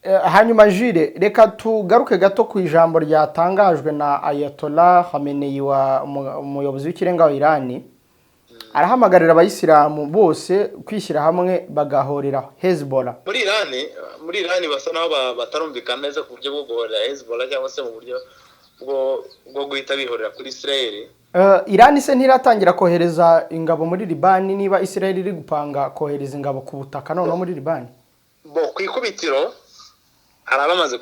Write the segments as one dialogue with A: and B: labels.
A: hanyuma Jire reka tugaruke gato ku ijambo ryatangajwe na Ayatollah Khamenei wa umuyobozi w'ikirenga wa Iran arahamagarira abayisilamu bose kwishyira hamwe bagahorera Hezbollah.
B: Muri Iran basa naho batarumvikana neza ku buryo bwo guhorera Hezbollah cyangwa se mu buryo bwo guhita bihorera kuri Israel.
A: Iran se ntiratangira kohereza ingabo muri Liban niba Israel iri gupanga kohereza ingabo ku butaka none muri Liban?
B: Kwikubitiro hari abamaze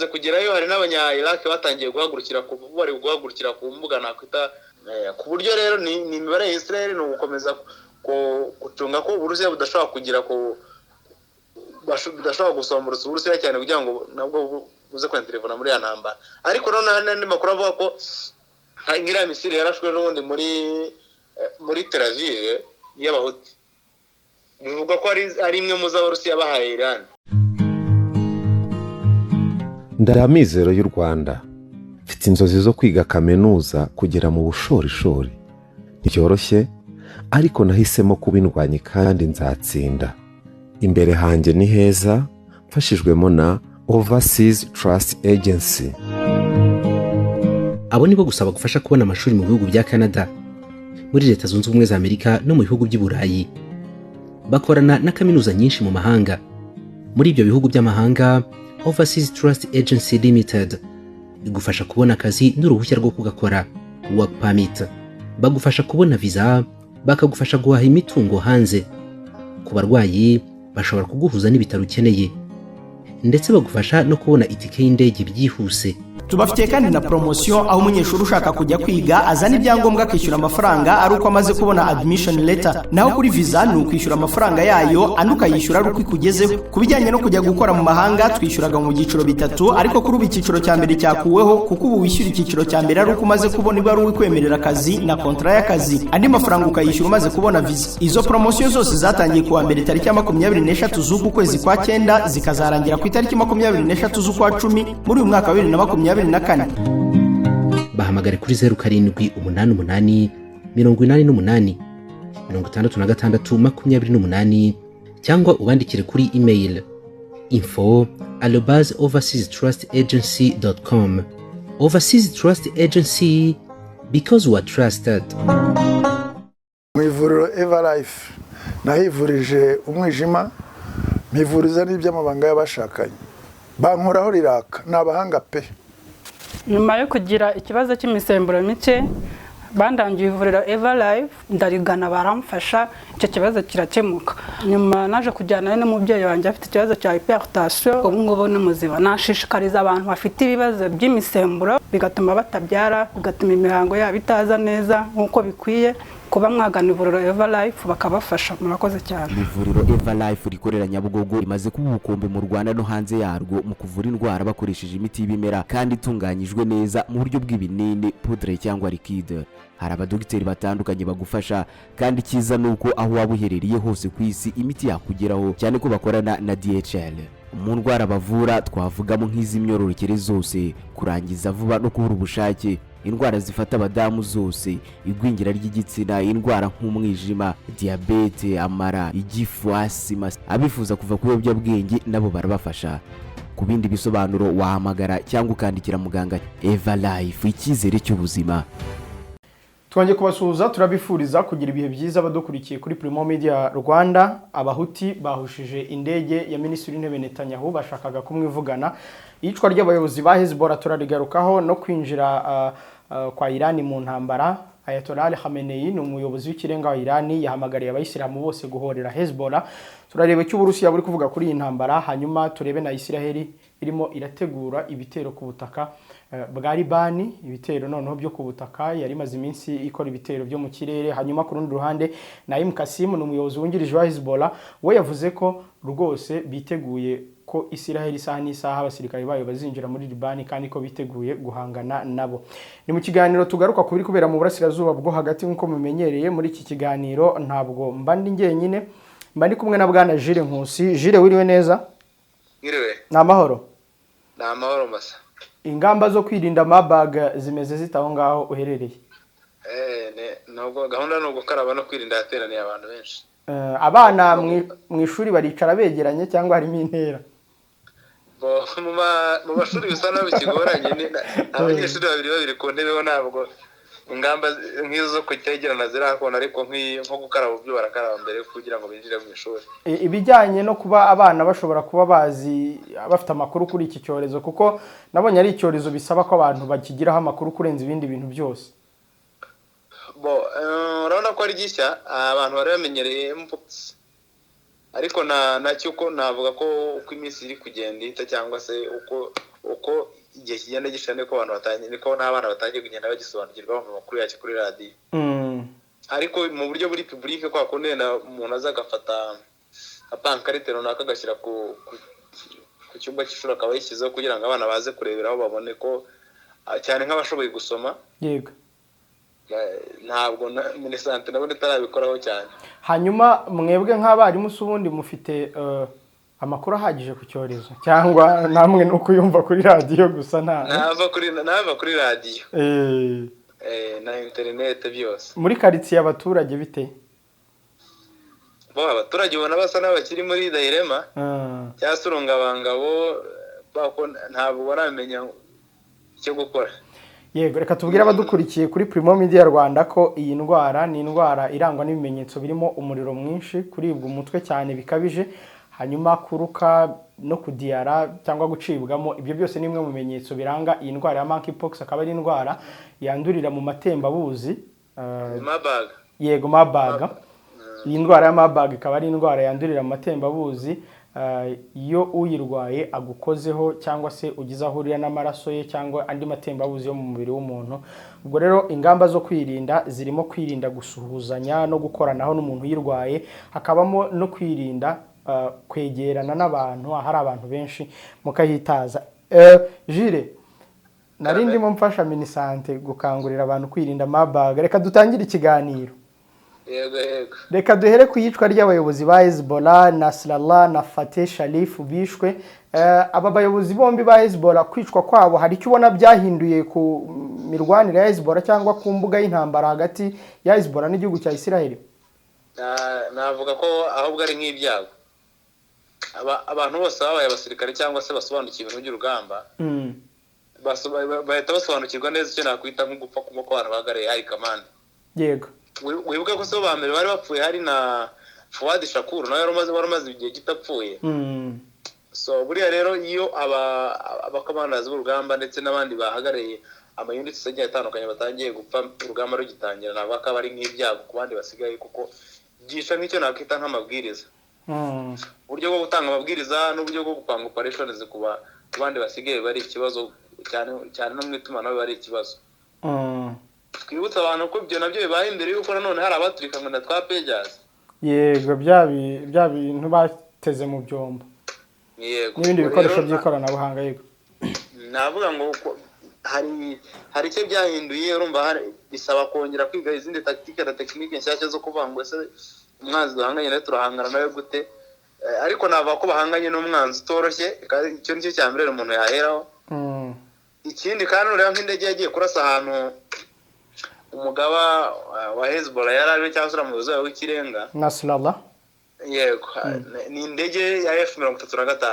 B: kugerayo, hari n'abanya Iraq batangiye guhagurukira ku mbuga nakwita ku buryo rero ni imibare ya Israel no gukomeza gucunga ko Uburusiya budashobora kugira ko budashobora gusomborotsa Uburusiya cyane kugira ngo nabwo buze kwenterevona muri ya ntambara. Ariko n'andi makuru avuga ko ngira misiri yarashwe n'ubundi muri Tel Aviv y'abahuti, bivuga ko ari imwe mu z'Abarusiya bahaye Iran.
C: Ndaramizero y'u Rwanda, mfite inzozi zo kwiga kaminuza kugera mu bushorishori. Ntibyoroshye ariko nahisemo kuba indwanyi kandi nzatsinda. Imbere hanjye ni heza, mfashijwemo na Overseas Trust Agency.
D: Abo nibo gusaba gufasha kubona amashuri mu bihugu bya Canada, muri Leta Zunze Ubumwe za Amerika no mu bihugu by'i Burayi. Bakorana na kaminuza nyinshi mu mahanga. Muri ibyo bihugu by'amahanga, Overseas Trust Agency Limited igufasha kubona akazi n'uruhushya rwo kugakora, work permit. Bagufasha kubona visa, bakagufasha guhaha imitungo hanze. Ku barwayi bashobora kuguhuza n'ibitaro ukeneye, ndetse bagufasha no kubona itike y'indege byihuse.
A: Tubafitiye kandi na promotion aho umunyeshuri ushaka kujya kwiga azana ibyangombwa akishyura amafaranga ari uko amaze kubona admission letter, naho kuri visa ni ukwishyura amafaranga yayo andi ukayishyura ari uko ikugezeho. Ku bijyanye no kujya gukora mu mahanga twishyuraga mu byiciro bitatu, ariko kuri ubu icyiciro cya mbere cyakuweho kuko ubu wishyura icyiciro cya mbere ari uko umaze kubona ibaruwa ikwemerera akazi na kontra y'akazi, andi mafaranga ukayishyura umaze kubona visa. Izo promotion zose zatangiye kuwa mbere tariki ya 23 z'uku kwezi kwa 9 zikazarangira ku itariki 23 z'ukwa 10 muri uyu mwaka wa 2024.
D: Bahamagare kuri 0788 88 66 cyangwa ubandikire kuri email info@overseastrustagency.com. Overseas Trust Agency, because we are trusted.
E: Mu ivuriro Everlife nahivurije umwijima, mpivuriza n'iby'amabanga y'abashakanye. Bankoraho riraka n'abahanga pe.
F: Nyuma yo kugira ikibazo cy'imisemburo mike bandangiye ivuriro Everlife, ndarigana baramfasha, icyo kibazo kirakemuka. Nyuma naje kujyana n'umubyeyi wanjye afite ikibazo cya hypertension, ubu ngubu ni muzima. Nashishikariza abantu bafite ibibazo by'imisemburo bigatuma batabyara, bigatuma imihango yabo itaza neza nk'uko bikwiye, kuba mwagana ivuriro Everlife bakabafasha. Murakoze cyane.
G: Ivuriro Everlife rikorera Nyabugogo rimaze kuba ubukombe mu Rwanda no hanze yarwo mu kuvura indwara bakoresheje imiti y'ibimera kandi itunganyijwe neza mu buryo bw'ibinini, poudre cyangwa liquide. Hari abadogiteri batandukanye bagufasha, kandi cyiza nuko aho waba uherereye hose ku isi imiti yakugeraho, cyane ko bakorana na DHL. Mu ndwara bavura twavugamo nk'iz'imyororokere zose, kurangiza vuba no kubura ubushake, indwara zifata abadamu zose, igwingira ry'igitsina, indwara nk'umwijima, diabete, amara, igifu, asima. Abifuza kuva ku biyobyabwenge nabo barabafasha. Ku bindi bisobanuro wahamagara cyangwa ukandikira muganga. Everlife, icyizere cy'ubuzima.
A: Twongeye kubasuhuza, turabifuriza kugira ibihe byiza badukurikiye kuri Primo Media Rwanda. Abahuti bahushije indege ya Minisitiri w'Intebe Netanyahu bashakaga kumwivugana. Iyicwa ry'abayobozi ba Hezbollah turarigarukaho no kwinjira kwa Iran mu ntambara. Ayatollah Khamenei ni umuyobozi w'ikirenga wa Iran yahamagariye abayisilamu bose guhorera Hezbollah. Turareba icyo Uburusiya buri kuvuga kuri iyi ntambara, hanyuma turebe na Israel irimo irategura ibitero ku butaka bwa Liban, ibitero noneho byo ku butaka. Yari imaze iminsi ikora ibitero byo mu kirere. Hanyuma ku rundi ruhande Naim Qasim ni umuyobozi wungirije wa Hezbollah, we yavuze ko rwose biteguye ko Israel isaha n'isaha abasirikare bayo bazinjira muri Liban kandi ko biteguye guhangana nabo. Ni mu kiganiro tugaruka kubiri kubera mu burasirazuba bwo hagati nk'uko mumenyereye. Muri iki kiganiro ntabwo mbandi njyenyine, mbandi kumwe na bwana Jire Nkusi. Jire, wiriwe neza?
B: Ngiriwe.
A: Na mahoro.
B: Na mahoro masa.
A: Ingamba zo kwirinda Marburg zimeze zitaho ngaho uherereye?
B: Nubwo gahunda no gukaraba no kwirinda yateraniye abantu benshi.
A: Abana mu ishuri baricara begeranye cyangwa harimo intera?
B: mu mashuri bisa naho bikigoranye abanyeshuri babiri ku ntebe ho ntabwo ingamba nk'izo zo kutegerana zirakona ariko nko gukaraba ubyo barakaraba mbere kugira ngo binjire mu ishuri.
A: Ibijyanye no kuba abana bashobora kuba bazi bafite amakuru kuri iki cyorezo kuko nabonye ari icyorezo bisaba ko abantu bakigiraho amakuru kurenza ibindi bintu byose.
B: Urabona ko ari gishya abantu bari bamenyereye mpox ariko nacyo uko navuga ko uko iminsi iri kugenda ihita cyangwa se uko igihe kigenda gishira niko abantu batangiye niko n'abana batangiye kugenda bagisobanukirwa mu makuru yacyo kuri radio. Ariko mu buryo buri public kwa ko nenda umuntu aza agafata apankarite runaka agashyira ku cyumba cy'ishuri akaba yishyizeho kugira ngo abana baze kureberaho babone ko cyane nk'abashoboye gusoma.
A: Yego.
B: Ntabwo minisante nabone itarabikoraho cyane.
A: Hanyuma mwebwe nk'abarimu ubundi mufite amakuru ahagije ku cyorezo cyangwa namwe no kuyumva kuri radio gusa
B: nava kuri radio na internet byose.
A: Muri quartier abaturage bite?
B: Abaturage ubona basa n'abakiri muri Dairema cyasurunga abangabo bako ntabwo baramenya icyo gukora.
A: Yego, reka tubwire abadukurikiye kuri Primo Media Rwanda ko iyi ndwara ni indwara irangwa n'ibimenyetso birimo umuriro mwinshi, kuribwa umutwe cyane bikabije, hanyuma kuruka no kudiyara cyangwa gucibwamo. Ibyo byose ni imwe mu bimenyetso biranga iyi ndwara ya monkeypox, akaba ari indwara yandurira mu matembabuzi.
B: Marburg.
A: Yego, Marburg. Iyi ndwara ya Marburg ikaba ari indwara yandurira mu matembabuzi iyo uyirwaye agukozeho cyangwa se ugize ahurira n'amaraso ye cyangwa andi matembabuzi yo mu mubiri w'umuntu. Ubwo rero ingamba zo kwirinda zirimo kwirinda gusuhuzanya no gukoranaho n'umuntu uyirwaye, hakabamo no kwirinda kwegerana n'abantu ahari abantu benshi mukahitaza. Jire, nari ndimo mfasha minisante gukangurira abantu kwirinda Marburg. Reka dutangire ikiganiro.
B: Yego.
A: Reka duhere ku yicwa ry'abayobozi ba Hezbollah, Nasrallah na Fateh Sharif bishwe. Aba bayobozi bombi ba Hezbollah kwicwa kwabo hari icyo ubona byahinduye ku mirwanire ya Hezbollah cyangwa ku mbuga y'intambara hagati ya Hezbollah n'igihugu cya Israel?
B: Navuga ko ahubwo ari nk'ibyago. Abantu bose babaye abasirikare cyangwa se basobanukiwe ibintu by'urugamba bahita basobanukirwa neza icyo nakwita nko gupfa kuko abantu bahagarariye hari kamande.
A: Yego.
B: Wibuka ko so ba mbere bari bapfuye hari na Fuad Shakur nawe waramaze igihe kitapfuye. So buriya rero iyo abakamandazi b'urugamba ndetse n'abandi bahagarariye amayuniti agiye atandukanye batangiye gupfa urugamba rugitangira, navuga ko ari nk'ibyago ku bandi basigaye kuko gisha nk'icyo nakwita nk'amabwiriza. Uburyo bwo gutanga amabwiriza n'uburyo bwo gupanga operations ku bandi basigaye bari ikibazo cyane no mu itumanaho bari ikibazo. Twibutsa abantu ko ibyo nabyo bibaye imbere yuko nanone hari abaturika ngo natwa pages.
A: Yego, bya bintu bateze mu byombo.
B: Yego.
A: N'ibindi bikoresho by'ikoranabuhanga. Yego.
B: Navuga ngo hari icyo byahinduye, urumva bisaba kongera kwiga izindi tactique na technique nshyashya zo kuvanga se umwanzi duhanganye nawe turahangana nawe gute. Ariko navuga ko bahanganye n'umwanzi utoroshye, icyo nicyo cya mbere umuntu yaheraho. Ikindi kandi ureba nk'indege yagiye kurasa ahantu umugaba wa Hezbollah yarari cyangwa se umuyobozi w'ikirenga
A: Nasrallah.
B: Yego. Ni indege ya F-35.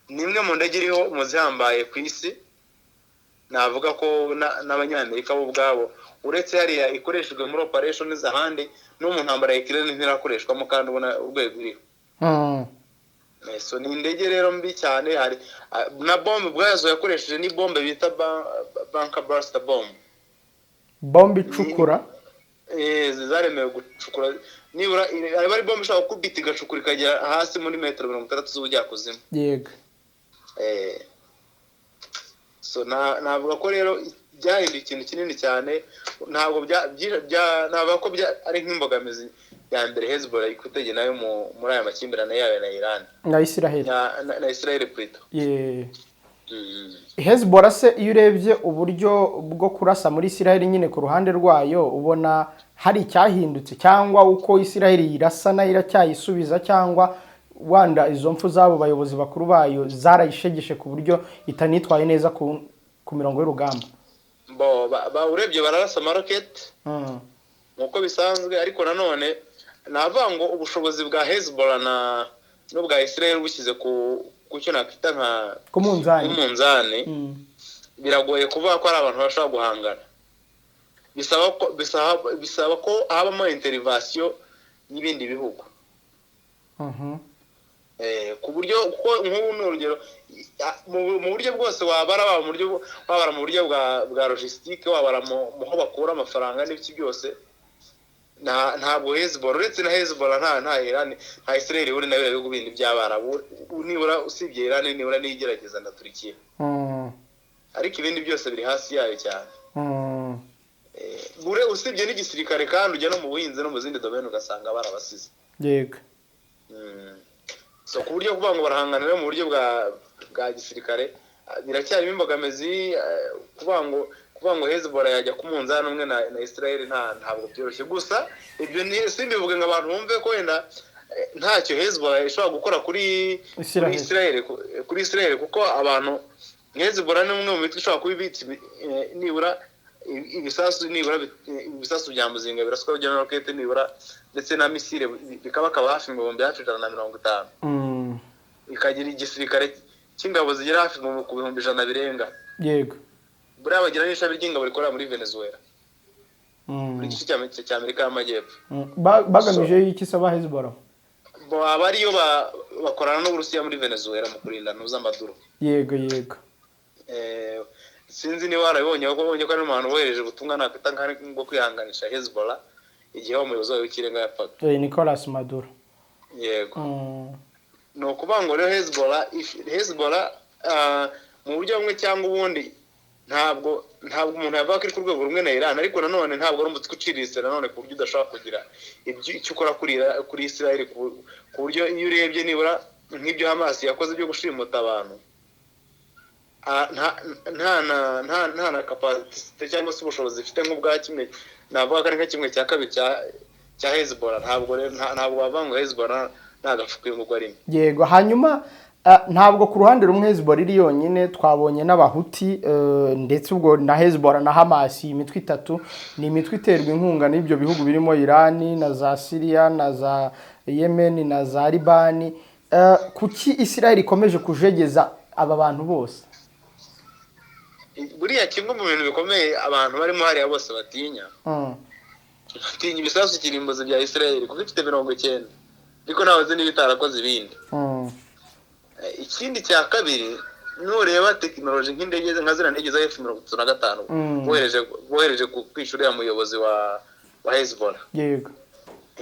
B: Ni imwe mu ndege iriho muzihambaye ku isi. Navuga ko n'abanyamerika bo ubwabo uretse hariya ikoreshejwe muri operations ahandi no mu ntambara ya Ukraine ntirakoreshwamo kandi ubona urwego iriho. So ni indege rero mbi cyane. Hari na bombe ubwazo yakoresheje ni bombe bita bunker buster bomb.
A: Bombe icukura.
B: Zaremewe gucukura nibura ari bombe ishaka kubita igacukura ikajya hasi muri metero 60 z'ubujyakuzimu.
A: Yego.
B: So navuga ko rero byahinduye ikintu kinini cyane. Ntabwo navuga ko ari nk'imbogamizi ya mbere Hezbollah ikutege nayo muri aya makimbirane yayo na Iran
A: na Israel
B: na Israel plutôt.
A: Hezbollah se iyo urebye uburyo bwo kurasa muri Israel nyine ku ruhande rwayo ubona hari icyahindutse cyangwa uko Israel irasa na iracyayisubiza cyangwa wanda izo mfu zabo bayobozi bakuru bayo zarayishegeshe ku buryo itanitwaye neza ku mirongo y'urugamba?
B: Urebye bararasa rocket nkuko bisanzwe, ariko nanone navuga ngo ubushobozi bwa Hezbollah n'ubwa Israel bushyize ku kucyo nakwita nka
A: kumunzani
B: biragoye kuvuga ko ari abantu bashobora guhangana. bisaba ko habamo intervention y'ibindi bihugu ku buryo kuko nk'ubu n'urugero mu buryo bwose wabara mu buryo bwa logistique, wabara mu ho bakura amafaranga n'ibiki byose. Ntabwo Hezbollah, uretse na Hezbollah nta Iran nta Israel uri na bihugu bindi by'Abarabu, nibura usibye Iran nibura nigerageza na Turkiya, ariko ibindi byose biri hasi yayo cyane. Bure usibye n'igisirikare kandi ujya no mu buhinzi no mu zindi domaine ugasanga barabasize. Yego. So ku buryo kuvuga ngo barahanganira mu buryo bwa gisirikare biracyarimo imbogamizi. Kuvuga ngo Hezbollah yajya ku munzani umwe na Israel ntabwo byoroshye. Gusa ibyo ni simbivuge ngo abantu bumve ko wenda ntacyo Hezbollah ishobora gukora kuri Israel kuko abantu Hezbollah ni umwe mu mitwe ishobora kubibitsa nibura ibisasu bya muzinga biraswa bya rokete nibura ndetse na misile bikaba hafi mu bihumbi 150, ikagira igisirikare cy'ingabo zigera hafi mu bihumbi 100 birenga. Yego. Buriya bagira n'ishami ry'ingabo rikorera muri Venezuela, muri gice cya Amerika y'Amajyepfo.
A: Bagamije iki saba Hezbollah?
B: Abariyo bakorana n'Uburusiya muri Venezuela mu kurinda Maduro.
A: Yego.
B: Sinzi niba warabonye ko ari umuntu wohereje ubutumwa nakwita ngo kwihanganisha Hezbollah igihe umuyobozi w'ikirenga yapfaga.
A: Nicolas Maduro.
B: Yego. No kuvuga ngo rero Hezbollah mu buryo bumwe cyangwa ubundi ntabwo umuntu yavuga ko iri ku rwego rumwe na Iran, ariko nanone ntabwo ari umutwe uciriritse nanone ku buryo udashobora kugira icyo ukora kuri Israel, ku buryo iyo urebye nibura nk'ibyo Hamas yakoze byo gushimuta abantu nta na capacity cyangwa se ubushobozi ifite nk'ubwa kimwe navuga ko ari nka kimwe cya kabiri cya Hezbollah. Ntabwo bavuga ngo Hezbollah ntagafukuye ngo arimo.
A: Yego. Hanyuma ntabwo ku ruhande rumwe Hezbollah iri yonyine, twabonye n'abahuti ndetse ubwo na Hezbollah na Hamas, imitwe itatu ni imitwe iterwa inkunga n'ibyo bihugu birimo Iran na za Syria na za Yemen na za Liban. Kuki Israel ikomeje kujegeza aba bantu bose?
B: Buriya kimwe mu bintu bikomeye abantu barimo hariya bose batinya ibisasu kirimbuzi bya Israel kuko ifite 90, ariko nawe niba itarakoze ibindi. Ikindi cya kabiri nureba tekinoloji nk'indege nka zira ndege za F-35 bohereje kwishura ya muyobozi wa Hezbollah. Yego.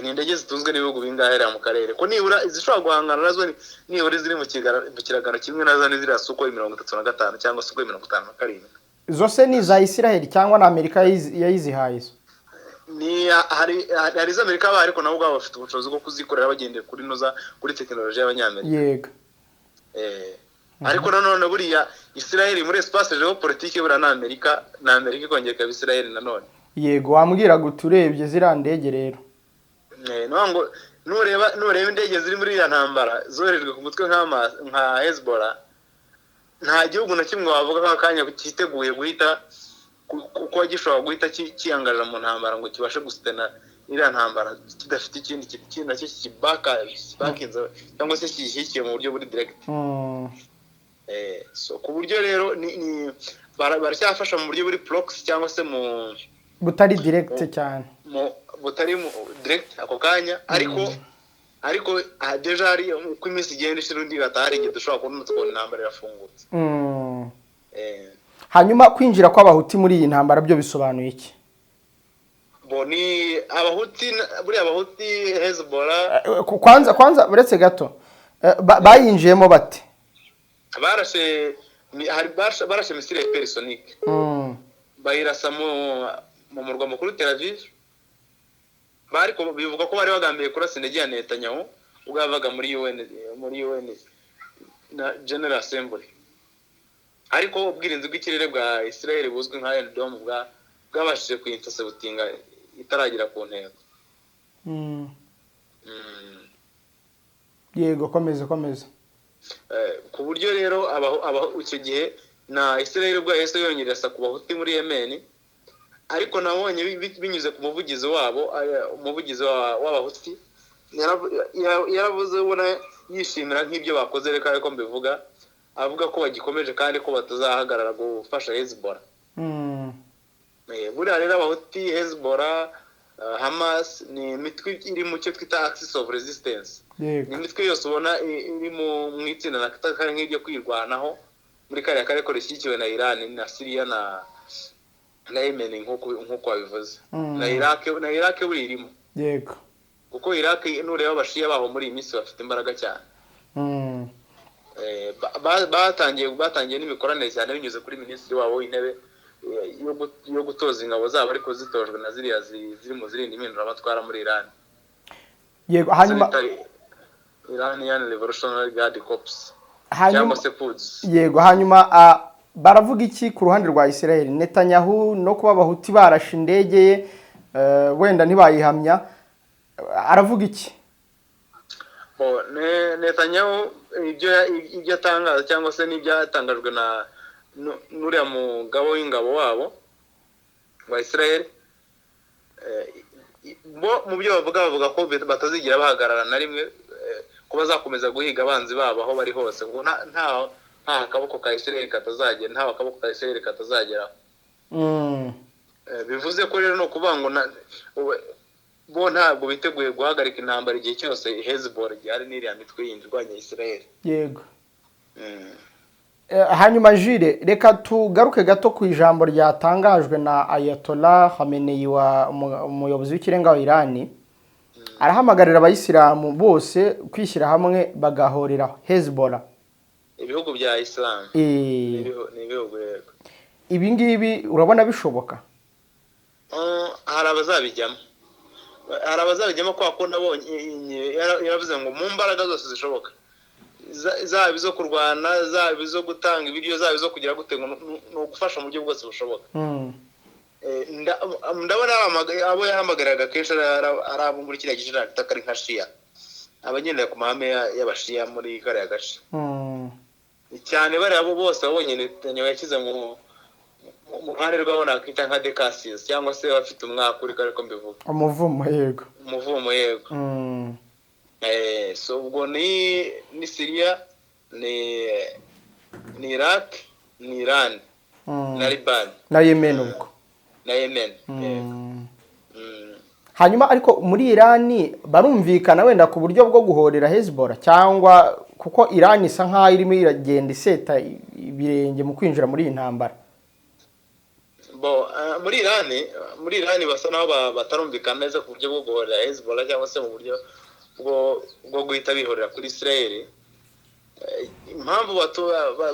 B: Ni indege zitunzwe n'ibihugu bingahe mu karere ko nibura zishobora guhangana nazo, nibura ziri mu kiragano kimwe nazo n'izira Sukhoi 35 cyangwa Sukhoi 57.
A: Zose ni za Israel cyangwa na Amerika yayizihaye?
B: Ni hari za Amerika ariko nabo ubwabo bafite ubushobozi bwo kuzikorera bagendeye kuri tekinoloji y'Abanyamerika. Yego. Ariko nanone buriya Israel muri espace geopolitique bura na Amerika ikongera ka Israel nanone. Yego.
A: Wambwira guturebye zira ndege rero.
B: Ngo nureba indege ziri muri ya ntambara zoherejwe ku mutwe nka Hezbollah, nta gihugu na kimwe wavuga nk'akanya kiteguye guhita kuko gishobora guhita kiyangarira mu ntambara ngo kibashe gusitena iriya ntambara kidafite ikindi nacyo kibakinze cyangwa se kishyikiye mu buryo buri direct. So ku buryo rero baracyafasha mu buryo buri proxy cyangwa se mu
A: butari direct cyane,
B: butari direct ako kanya, ariko deja ari uko iminsi igenda ishira undi gatari igihe dushobora kubona tukabona intambara irafungutse.
A: Hanyuma kwinjira kw'abahuti muri iyi ntambara byo bisobanuye iki?
B: Ni abahuti Hezbollah
A: kwanza uretse gato bayinjiyemo bate?
B: barashe misile hypersonique bayirasa mu murwa mukuru Tel Aviv. Bariko bivuga ko bari bagambiye kurasa indege ya Netanyahu ubwo yavaga muri UN na General Assembly, ariko ubwirinzi bw'ikirere bwa Israel buzwi nka Iron Dome bwabashije kuyinterceptinga itaragira ku ntego.
A: Yego, komeza.
B: Ku buryo rero icyo gihe na Israel ubwo yese yongereza ku bahuti muri Yemen, ariko nabonye binyuze ku umuvugizi w'abahuti yaravuze ubona yishimira nk'ibyo bakoze, reka ariko mbivuga, avuga ko bagikomeje kandi ko batazahagarara gufasha Hezbollah. Buriya rero abahuti, Hezbollah, Hamas ni imitwe iri mu cyo twita axis of resistance. Ni imitwe yose ubona iri mu itsinda na kataka nk'iryo kwirwanaho muri kariya karere rishyigikiwe na Iran na Syria na Yemen nk'uko wabivuze, na Iraq buri irimo.
A: Yego,
B: kuko Iraq nureba abashiya baho muri iyi minsi bafite imbaraga cyane. Batangiye n'imikoranire cyane binyuze kuri minisitiri wabo w'intebe yo gutoza ingabo zabo, ariko zitojwe na ziriya ziri mu zirinda impinduramatwara muri Iran.
A: Yego, hanyuma
B: Iranian Revolutionary Guard Corps,
A: hanyuma
B: cyangwa Quds.
A: Yego, hanyuma baravuga iki ku ruhande rwa Israel? Netanyahu no kuba abahuti barashe indege ye, wenda ntibayihamya, aravuga iki?
B: Netanyahu ibyo atangaza cyangwa se n'ibyatangajwe na nuriya mugabo w'ingabo wabo wa Israel, mu byo bavuga ko batazigira bahagarara na rimwe, ko bazakomeza guhiga abanzi babo aho bari hose, ngo nta akaboko ka Israel katazagera, nta akaboko ka Israel katazagera. Bivuze ko rero no kuvuga ngo bo ntabwo biteguye guhagarika intambara igihe cyose Hezbollah gihari n'iriya mitwe yindi irwanya Israel.
A: Yego. Hanyuma Jire, reka tugaruke gato ku ijambo ryatangajwe na Ayatollah Khamenei, umuyobozi w'ikirenga wa Iran. Arahamagarira abayisilamu bose kwishyira hamwe bagahorera Hezbollah.
B: Ibihugu bya Islam ni ibihugu rero.
A: Ibi ngibi urabona bishoboka?
B: Hari abazabijyamo kwa ko nabonye yaravuze ngo mu mbaraga zose zishoboka, zaba izo kurwana, zaba izo gutanga ibiryo, zaba izo kugira gutenga, no gufasha mu buryo bwose bushoboka. Ndabona abo yahamagaraga kenshi ari abo muri kiriya gice cy'akari nka Shia, abagendera ku mahame y'abashiya muri kariya gace cyane. Bari abo bose babonye Netanyahu yashyize mu ruhande rwabo nakita nka Decasius, cyangwa se bafite umwaka uri ariko mbivuga
A: umuvumo. Yego,
B: umuvumo. Yego. So ubwo ni Syria, ni Iraq, ni Iran, na Liban,
A: na Yemen. Ubwo
B: na Yemen.
A: Hanyuma ariko muri Iran barumvikana wenda ku buryo bwo guhorera Hezbollah, cyangwa kuko Iran isa nkaho irimo iragenda iseta ibirenge mu kwinjira muri iyi ntambara?
B: Muri Iran basa naho batarumvikana neza ku buryo bwo guhorera Hezbollah, cyangwa se mu buryo bwo guhita bihorera kuri Israel. Impamvu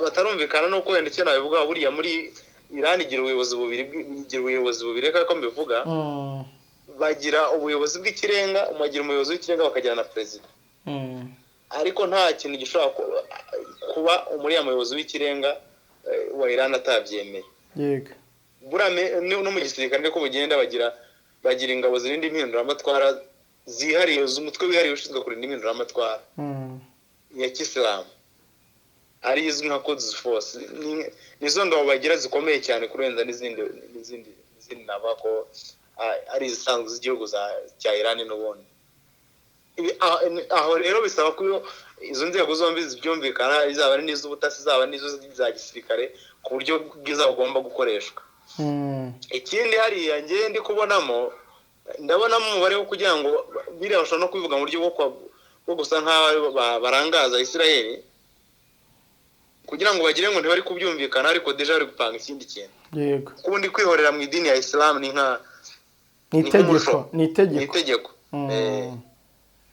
B: batarumvikana no ko wenda icyo nabivuga, buriya muri Iran igira ubuyobozi bubiri ariko mbivuga, bagira ubuyobozi bw'ikirenga, umagira umuyobozi w'ikirenga bakagira na perezida. Ariko nta kintu gishobora kuba umuriya muyobozi w'ikirenga wa Iran atabyemeye.
A: Yego.
B: No mu gisirikare ko bugenda bagira ingabo zirinda impinduramatwara zihariye, z'umutwe wihariye ushinzwe kurinda impinduramatwara ya Kisilamu, ari izwi nka Quds Force. Nizo ngabo bagira zikomeye cyane kurenza n'izindi nabako ari izisanzwe z'igihugu cya Iran n'ubundi. Aho rero bisaba ko izo nzego zombi zibyumvikana, izaba ari n'iz'ubutasi, izaba n'izo za gisirikare, ku buryo bwiza bugomba gukoreshwa. Ikindi hariya ngiye ndi kubonamo, ndabonamo umubare wo kugira ngo biriya bashobora no kubivuga mu buryo bwo gusa nk'aho barangaza Israel, kugira ngo bagire ngo ntibari kubyumvikana, ariko deja bari gupanga ikindi kintu.
A: Yego.
B: Kubundi kwihorera mu idini ya Islam ni itegeko.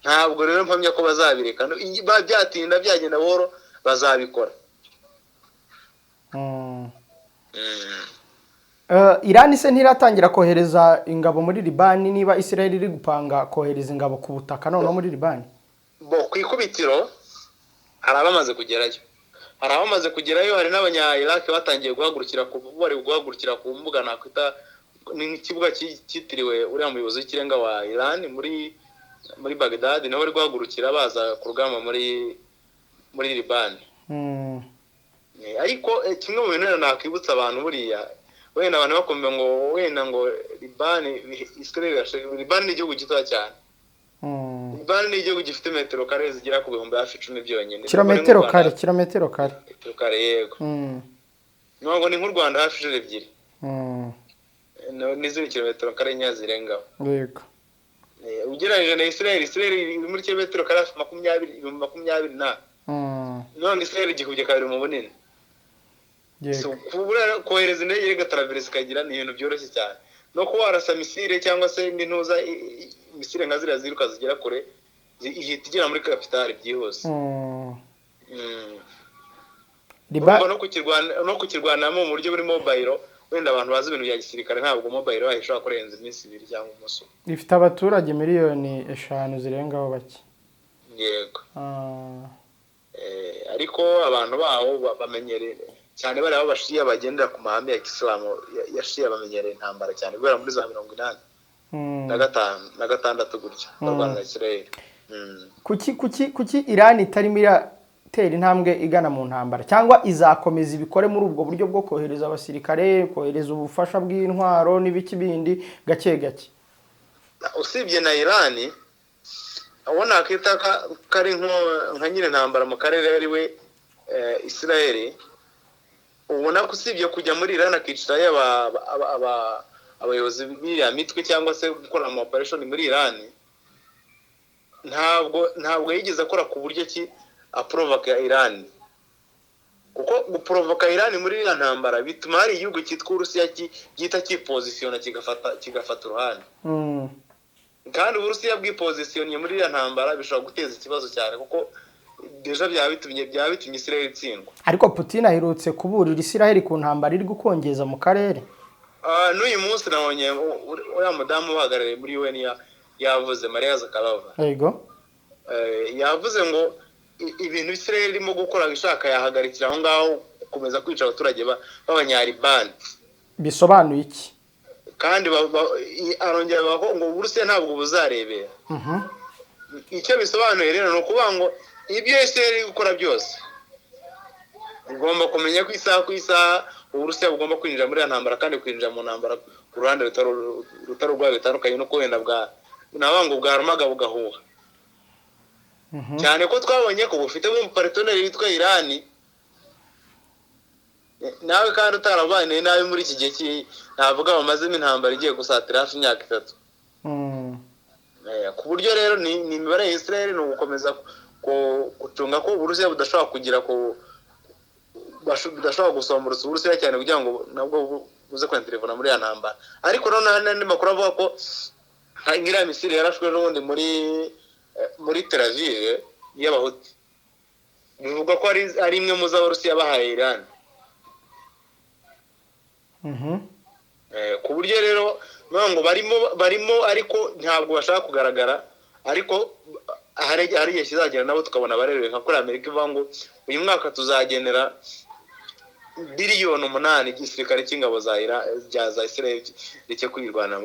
B: Ntabwo rero mpamya ko bazabireka, byatinda byagenda buhoro bazabikora.
A: Iran se ntiratangira kohereza ingabo muri Liban, niba Israel iri gupanga kohereza ingabo ku butaka noneho muri Liban?
B: Ku ikubitiro hari abamaze kugerayo, hari n'abanya-Iraq batangiye guhagurukira ku mbuga nakwita n'ikibuga cyitiriwe uriya muyobozi w'ikirenga wa Iran muri Baghdad, niho bari guhagurukira baza ku rugamba muri Liban. Ariko kimwe mu bintu nakwibutsa abantu, buriya wenda abantu bakombe ngo Liban ni igihugu gitoya cyane. Libani ni igihugu gifite metero kare zigera ku bihumbi hafi 10 byonyine.
A: kilometero kare
B: Metero kare yego. Nubwo ni nk'u Rwanda hafi 2 n'izindi kilometero kare nyazirengaho.
A: Yego.
B: Ugereranyije na Israel iri muri kilometero kare 20 na none Israel igikubye kabiri mu bunini. So kohereza indege gataraverse kagira ni ibintu byoroshye cyane. No kuwarasa misile cyangwa se indi ntuza misile nka zira ziruka zigera kure ihita igera muri capitale byihose. No kukirwanamo mu buryo buri mobile wenda abantu bazi ibintu bya gisirikare ntabwo mobile wahishobora kurenza iminsi 2 cyangwa umunsi.
A: Ifite abaturage miliyoni 5 zirengaho bake.
B: Yego. Ariko abantu baho bamenyereye cyane bari abashiya bagendera ku mahame ya Islamu yashiya bamenyereye intambara cyane kubera muri za 85 na gatandatu gutya barwana Israel.
A: Kuki Iran itarimo iratera intambwe igana mu ntambara cyangwa izakomeza ibikore muri ubwo buryo bwo kohereza abasirikare, kohereza ubufasha bw'intwaro n'ibiki bindi gake gake?
B: Usibye na Iran abona akita kari nka nyine ntambara mu karere ari we Israel. Ubona ko usibye kujya muri Iran akicirayo abayobozi b'iriya mitwe cyangwa se gukora ama operation muri Iran, ntabwo yigeze akora ku buryo ki aprovoka Iran. Kuko guprovoka Iran muri iriya ntambara bituma hari igihugu cyitwa Urusiya gihita kipositiona kigafata uruhande. Kandi Urusiya bw'ipositioniye muri iriya ntambara bishobora guteza ikibazo cyane kuko deja byabitumye Israel itsindwa.
A: Ariko Putin aherutse kuburira Israel ku ntambara iri gukongeza mu karere.
B: N'uyu munsi nabonye uriya mudamu uhagarariye muri UN yavuze Maria Zakharova.
A: Yego.
B: Yavuze ngo ibintu Israel irimo gukora bishaka yahagarikira aho ngaho gukomeza kwica abaturage b'abanyaribani.
A: Bisobanuye iki?
B: Kandi arongera bavuga ngo Uburusiya ntabwo buzarebera. Icyo bisobanuye rero no kuvuga ngo ibyo Israel iri gukora byose ugomba kumenya ko isaha ku isaha Uburusiya bugomba kwinjira muri ntambara kandi kwinjira mu ntambara ku ruhande rutari rwa bitandukanye no kwenda nabango bwarumaga bugahuha. Cyane ko twabonye ko bufite mu partenaire witwa Iran nawe kandi utarabanye nawe muri iki gihe navuga bamazemo intambara igiye gusatira hafi imyaka 3. Ku buryo rero ni imibare ya Israel no gukomeza gucunga ko Uburusiya budashobora kugira ko budashobora gusomborotsa Uburusiya cyane kugira ngo nabwo buze kwenterevona muri ya ntambara. Ariko none makuru avuga ko ngira misile yarashwe n'ubundi muri Tel Aviv y'abahuti. Bivuga ko ari imwe mu z'Abarusiya bahaye Iran. Ku buryo rero ngo barimo ariko ntabwo bashaka kugaragara, ariko hari igihe kizagera nabo tukabona barerewe nka kuri Amerika ivuga ngo uyu mwaka tuzagenera biliyoni 8 igisirikare cy'ingabo za Israel cyo kwirwana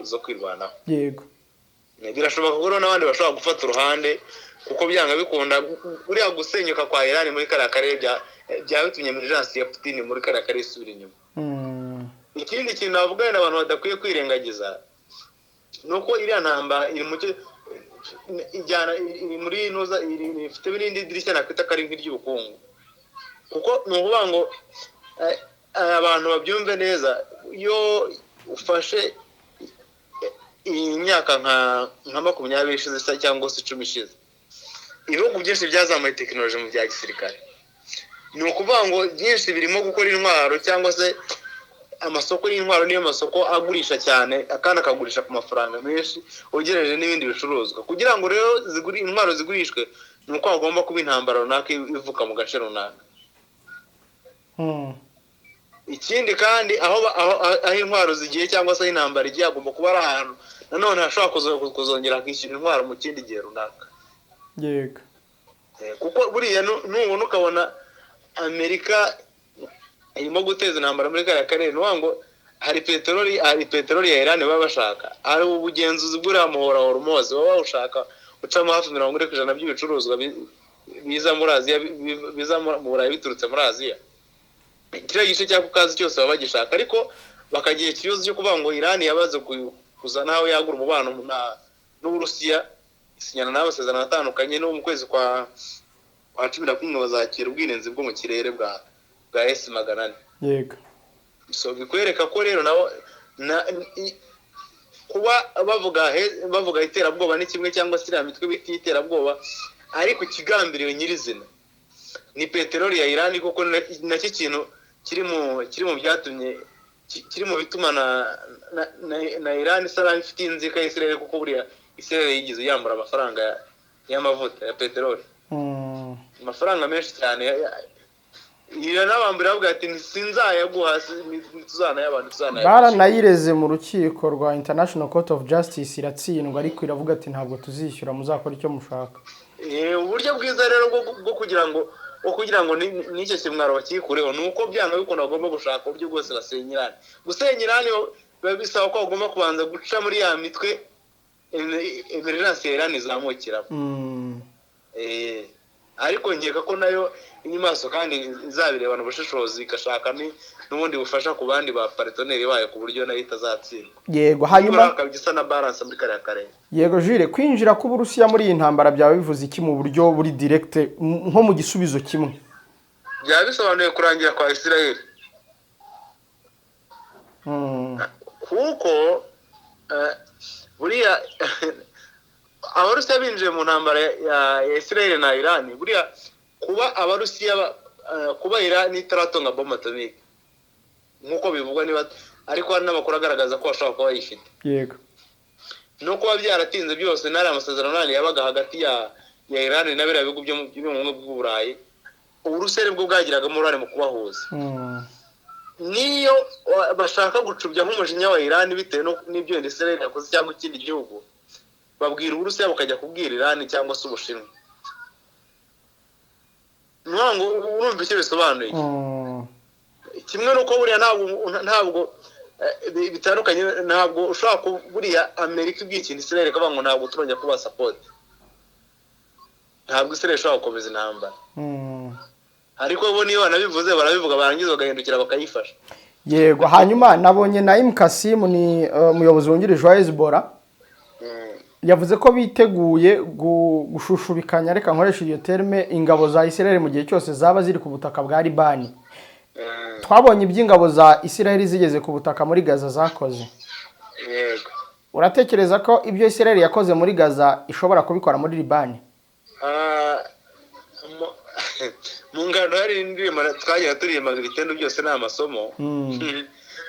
B: zo kwirwana.
A: Yego.
B: Birashoboka ko n'abandi bashobora gufata uruhande kuko byanga bikunda uriya gusenyuka kwa Iran muri kara karere byabitumye emergency ya Putin muri kara karere isubira inyuma. Ikindi kintu navuga n'abantu badakwiye kwirengagiza nuko iriya ntambara iri mu ijyana muri noza ifite birindi dirishya nakwita kari nk'iry'ubukungu. Kuko nuvuga ngo abantu babyumve neza iyo ufashe imyaka nka 20 ishize cyangwa se 10 ishize ibihugu byinshi byazamuye tekinoloji mu bya gisirikare. Ni ukuvuga ngo byinshi birimo gukora intwaro cyangwa se amasoko y'intwaro niyo masoko agurisha cyane akana akagurisha ku mafaranga menshi ugereje n'ibindi bicuruzwa. Kugira ngo rero intwaro zigurishwe nuko agomba kuba intambara runaka ivuka mu gace runaka. Ikindi kandi aho intwaro zigiye cyangwa se intambara igiye agomba kuba ari ahantu nanone hashobora kuzongera akishyura intwaro mu kindi gihe runaka.
A: Yego.
B: Kuko buriya nubona ukabona Amerika irimo guteza intambara muri kariya karere ngo hari peteroli ya Iran baba bashaka, hari ubugenzuzi bw'uriya muhora Hormuz baba bawushaka ucamo hafi 40% by'ibicuruzwa biza muri Aziya biza mu Burayi biturutse muri Aziya. Kiriya gice cya Kukazi cyose baba bagishaka, ariko bakagiye ikibazo cyo kuvuga ngo Iran yabaze kuzana aho yagura umubano n'Uburusiya sinyana n'amasezerano atandukanye no mu kwezi kwa 11 bazakira ubwirinzi bwo mu kirere bwa S-400.
A: yego.
B: So bikwereka ko rero nabo kuba bavuga iterabwoba ni kimwe cyangwa se iriya mitwe biti iterabwoba, ariko ikigambiriwe nyirizina ni peteroli ya Iran, kuko nacyo kintu kiri mu byatumye kiri mu bituma na Iran isaba ifite inzika y'Israel, kuko buriya Israel yigize yambura amafaranga y'amavuta ya peteroli, amafaranga menshi cyane. Iranabambira avuga ati sinzayaguha, tuzanayabana
A: baranayireze mu rukiko rwa International Court of Justice iratsindwa, ariko iravuga ati ntabwo tuzishyura, muzakora icyo mushaka.
B: Uburyo bwiza rero bwo kugira ngo n'icyo kimwaro bakikureho nuko byanga bikunda bagomba gushaka uburyo bwose basenya Iran. Gusenya Iran biba bisaba ko bagomba kubanza guca muri ya mitwe emergency ya Iran izamukira. Ariko nkeka ko nayo inyimaso kandi izabirebana ubushishozi igashaka n'ubundi bufasha ku bandi ba partenaire bayo ku buryo nayo itazatsindwa.
A: Yego, hanyuma
B: akabigisa na balance muri kare kare.
A: Yego Jules, kwinjira ku Burusiya muri iyi ntambara byawe bivuze iki mu buryo buri direct, nko mu gisubizo kimwe?
B: Byaba bisobanuye kurangira kwa Israel. Kuko buriya Abarusiya binjiye mu ntambara ya Israel na Iran, buriya kuba Abarusiya kuba Iran itaratonga bombe atomique nkuko bivugwa, niba ariko hari n'amakuru agaragaza ko bashobora kuba bayifite.
A: Yego.
B: No kuba byaratinze byose nari amasezerano nani yabaga hagati ya Iran na biriya bihugu byo mu bumwe bw'Uburayi, Uburusiya bwo bwagiragamo uruhare mu kubahuza. Niyo bashaka gucubya nk'umujinya wa Iran bitewe n'ibyo Israel yakoze cyangwa ikindi gihugu, babwira Uburusiya bakajya kubwira Iran cyangwa se Ubushinwa. Nwango urumva icyo bisobanuye. Kimwe nuko buriya ntabwo bitandukanye, ntabwo ushaka buriya Amerika ibyikintu Israel kavuga ngo ntabwo turongera kuba support. Ntabwo Israel ishobora gukomeza intambara. Ariko bo niyo banabivuze barabivuga barangiza bagahindukira bakayifasha.
A: Yego, hanyuma nabonye Naim Kasim ni umuyobozi wungirije wa Hezbollah, yavuze ko biteguye gushushubikanya, reka nkoresha iyo terme, ingabo za Israel mu gihe cyose zaba ziri ku butaka bwa Libani. Twabonye iby'ingabo za Israel zigeze ku butaka muri Gaza zakoze.
B: Yego.
A: Uratekereza ko ibyo Israel yakoze muri Gaza ishobora kubikora muri Libani?
B: Mu ngano hari indirimbo twagira turirimba ibitendo byose ni amasomo.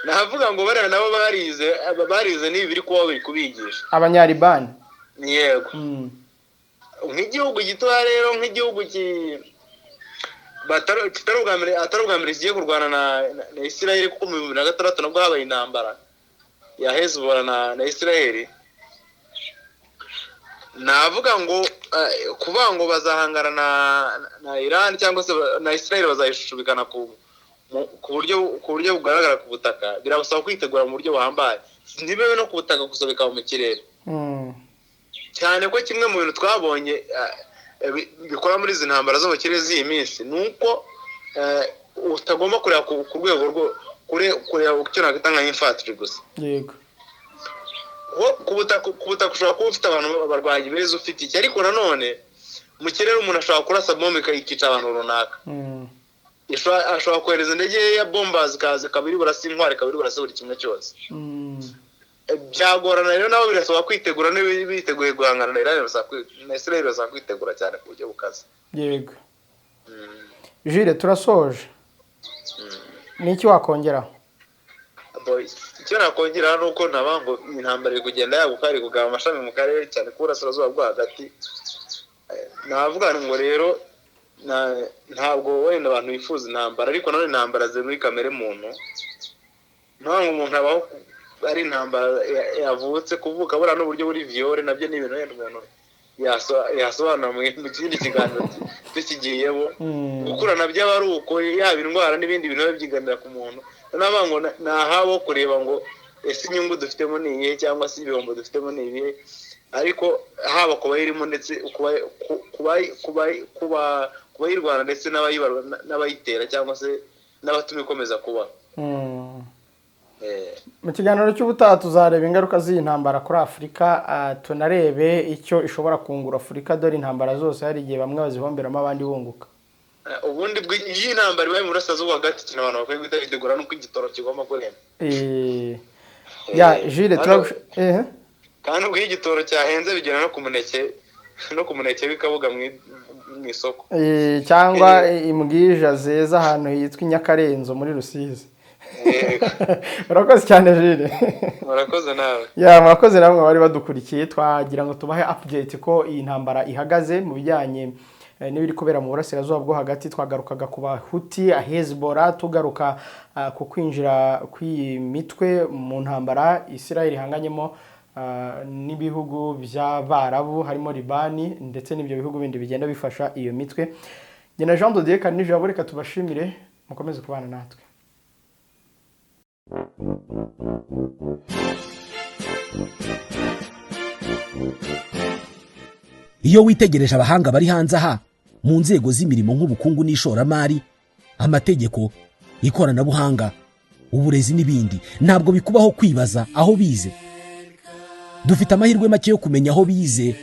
B: Navuga ngo bariya nabo barize nibi biri kuba biri kubigisha
A: Abanyalibani.
B: Yego. Nk'igihugu gito rero, nk'igihugu atarubwambere kigiye kurwana na Israel, kuko mu 2006 nabwo habaye intambara ya Hezbollah na Israel. Navuga ngo kuvuga ngo bazahangana na Iran cyangwa se na Israel bazayishushubikana ku buryo bugaragara ku butaka, birabasaba kwitegura mu buryo buhambaye, ntibebe no ku butaka gusobeka mu kirere. Cyane ko kimwe mu bintu twabonye bikora muri izi ntambara zo mu kirere z'iyi minsi nuko utagomba kureba ku rwego rwo kureba icyo nakita nka infantry gusa.
A: Yego.
B: Ku butaka ushobora kuba ufite abantu barwanyi beza ufite iki, ariko nanone mu kirere umuntu ashobora kurasa bombe ikica abantu runaka. Ashobora kohereza indege ya bomba zikaza kabiri burasa intwari, kabiri burasa buri kimwe cyose. Byagorana rero nabo birasaba kwitegura, biteguye guhangana na Iran na Israel basaba kwitegura cyane ku buryo bukaze.
A: Yego. Jules, turasoje. Niki wakongeraho?
B: Icyo nakongera ni uko nabango intambara iri kugenda yaguka, iri kugaba amashami mu karere cyane ku burasirazuba bwo hagati. Navuga ngo rero ntabwo wenda abantu bifuza intambara, ariko nanone intambara ziri muri kamere muntu. Ntabwo umuntu abaho ari intambara yavutse kuvuka bura n'uburyo buri viole, nabyo ni ibintu wenda umuntu yasobanura mu kindi kiganiro tukigiyemo. Gukura nabyo aba ari uko, yaba indwara n'ibindi bintu byiganira ku muntu. Nabango nahabo kureba ngo ese inyungu dufitemo ni iyihe cyangwa se ibihombo dufitemo ni ibihe, ariko haba kuba irimo ndetse kuba yirwana ndetse n'abayitera cyangwa se n'abatuma ikomeza kuba.
A: mu kiganiro cy'ubutaha tuzareba ingaruka z'iyi ntambara kuri Afurika, tunarebe icyo ishobora kungura Afurika, dore intambara zose hari igihe bamwe bazihomberamo abandi bunguka.
B: Ubundi iyi ntambara ibaye mu burasirazuba hagati, ikintu abantu bakwiye guhita bitegura nuko igitoro kigomba kurema.
A: Ya Jules
B: kandi ubwo igitoro cyahenze bigera no ku muneke bikabuga mu isoko,
A: cyangwa imbwija zeza ahantu hitwa i Nyakarenzo muri Rusizi. Murakoze cyane Jules.
B: Murakoze nawe.
A: Murakoze namwe bari badukurikiye, twagira ngo tubahe update ko iyi ntambara ihagaze mu bijyanye n'ibiri kubera mu burasirazuba bwo hagati. Twagarukaga ku Bahuti, Hezbollah, tugaruka ku kwinjira kw'iyi mitwe mu ntambara Israel ihanganyemo n'ibihugu by'Abarabu harimo Libani ndetse n'ibyo bihugu bindi bigenda bifasha iyo mitwe. Njye na Jean de Dieu Kanijabo, reka tubashimire, mukomeze kubana natwe.
H: Iyo witegereje abahanga bari hanze aha mu nzego z'imirimo nk'ubukungu n'ishoramari, amategeko, ikoranabuhanga, uburezi n'ibindi, ntabwo bikubaho kwibaza aho bize. Dufite amahirwe make yo kumenya aho bize,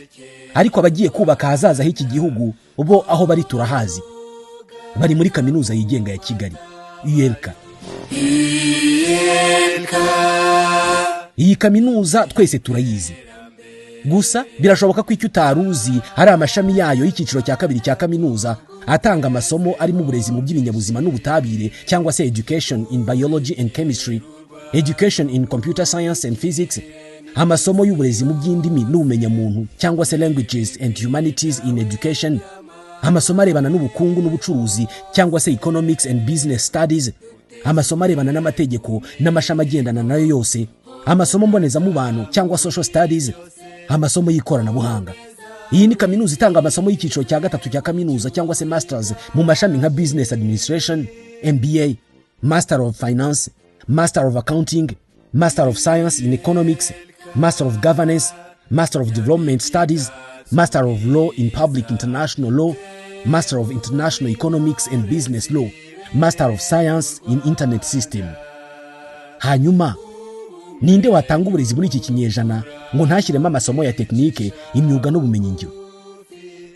H: ariko abagiye kubaka hazaza h'iki gihugu bo aho bari turahazi. Bari muri kaminuza yigenga ya Kigali, ULK. Iyi kaminuza twese turayizi. Gusa birashoboka ko icyo utaruzi hari amashami yayo y'icyiciro cya kabiri cya kaminuza atanga amasomo ari mu burezi mu by'ibinyabuzima n'ubutabire, cyangwa se education in biology and chemistry, education in computer science and physics, amasomo y'uburezi mu by'indimi n'ubumenyamuntu, cyangwa se languages and humanities in education, amasomo arebana n'ubukungu n'ubucuruzi, cyangwa se economics and business studies, amasomo arebana n'amategeko n'amashami agendana nayo yose, amasomo mbonezamubano cyangwa social studies, amasomo y'ikoranabuhanga. Iyi ni kaminuza itanga amasomo y'icyiciro cya gatatu cya kaminuza, cyangwa se masters mu mashami nka business administration, MBA, master of finance, master of accounting, master of science in economics, master of governance, master of development studies, master of law in public international law, master of international economics and business law, master of science in internet system. Hanyuma ninde watanga uburezi muri iki kinyejana ngo ntashyiremo amasomo ya tekinike, imyuga n'ubumenyingiro?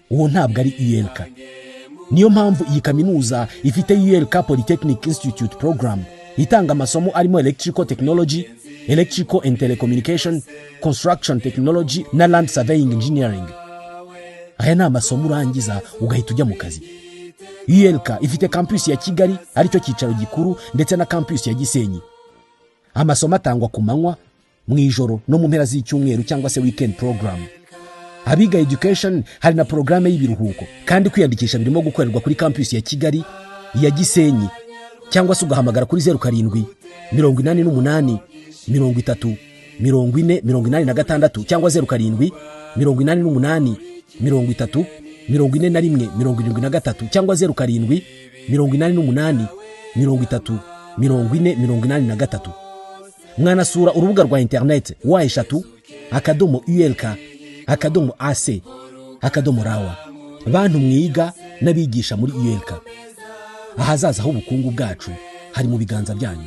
H: Uwo ntabwo ari ULK. Niyo mpamvu iyi kaminuza ifite ULK Polytechnic Institute program itanga amasomo arimo electrical technology, electrical and telecommunication, construction technology na land surveying engineering. Aya ni amasomo urangiza ugahita ujya mu kazi. ULK ifite campus ya Kigali aricyo cyicaro gikuru, ndetse na campus ya Gisenyi. Amasomo atangwa ku manywa, mu ijoro no mu mpera z'icyumweru, cyangwa se weekend program. Abiga education hari na programme y'ibiruhuko, kandi kwiyandikisha birimo gukorerwa kuri campus ya Kigali, ya Gisenyi, cyangwa se ugahamagara kuri 07 88 30 40 86, cyangwa 07 88 30 41 73, cyangwa 07 88 30 40 83. Mwanasura urubuga rwa internet wa@ulk.ac.raw. Bantu mwiga n'abigisha muri ULK, ahazaza h'ubukungu bwacu hari mu biganza byanyu.